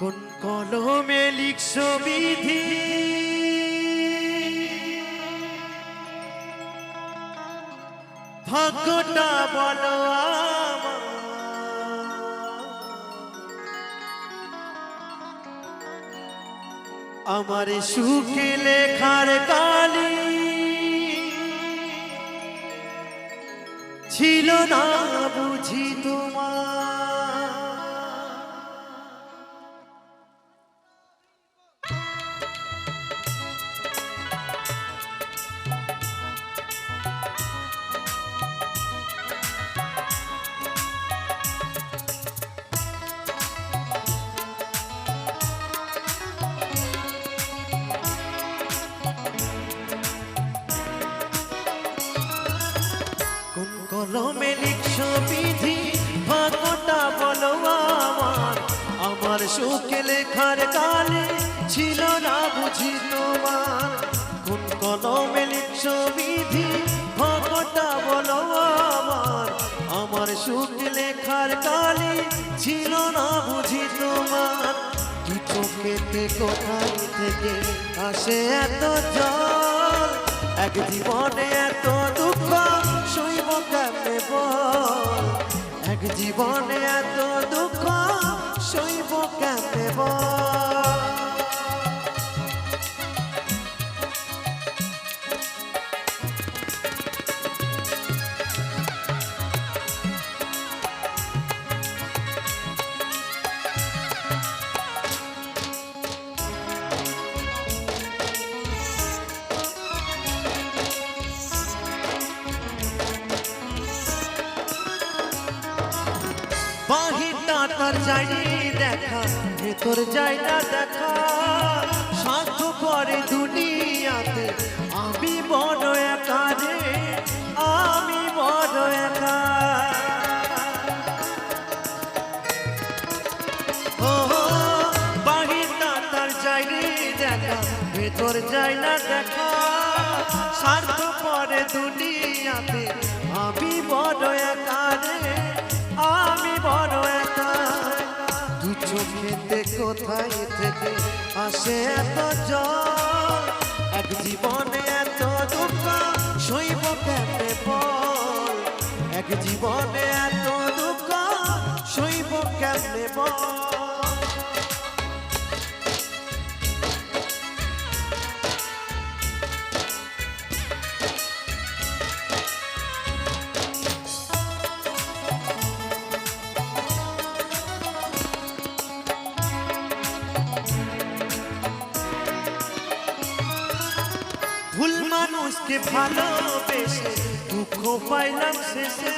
কোন কলমে লিখছো বিধি ভাগ্যটা বলো আমার সুখে লেখার কালি ছিল না বুঝি তোমার কলমে লিখছো বিধি ভাগ্যটা বলো আমার সুখে লেখার কালে ছিল না বুঝি তোমার কোন কলমে লিখছো বিধি ভাগ্যটা বলো আমার সুখে লেখার কালে ছিল না বুঝি তোমার কি চোখেতে কোথায় থেকে আসে এত জল এক জীবনে এত দুঃখ সইব কেমনে বল এক জীবনে এত দুঃখ সইব কেমনে বল বাহিরটা তার যায়নি দেখা ভেতর যায় না দেখা স্বার্থ করে দুনিয়াতে আমি বড় একা রে আমি বড় একা ও বাহিরটা তার যায়নি দেখা ভেতর যায় না দেখা স্বার্থ করে দুনিয়াতে আমি বড় একা রে আমি বড় একা দু চোখেতে কোথায় থেকে আসে এত জল এক জীবনে এত দুঃখ সইব কেমনে বল এক জীবনে এত দুঃখ সইব কেমনে বল ভুল মানুষকে ভালোবেসে দুঃখ পাইলাম শেষে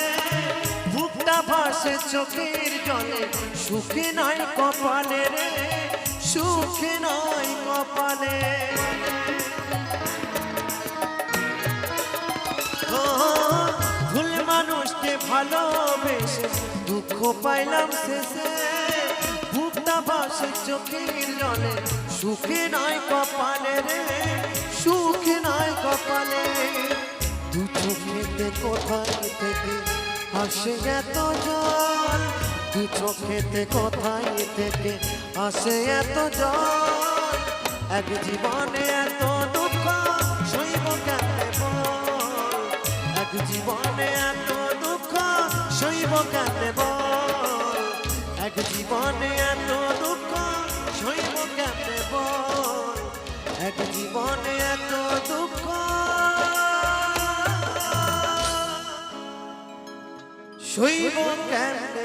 বুকটা ভাসে চোখের জলে সুখে নাই কপালে রে সুখে নাই কপালে ভুল মানুষকে ভালোবেসে দুঃখ পাইলাম শেষে বুকটা ভাসে চোখের জলে সুখে নাই কপালে রে সুখে নাই কপালে দু চোখেতে কোথায় থেকে আসে এত জল দু চোখেতে কোথায় থেকে আসে এত জল এক জীবনে এত দুঃখ সইব কেমনে বল এক জীবনে এত দুঃখ সইব কেমনে বল এক জীবনে এত দুঃখ সইব কেমনে বল এক জীবনে এত দুঃখ সইব কেমনে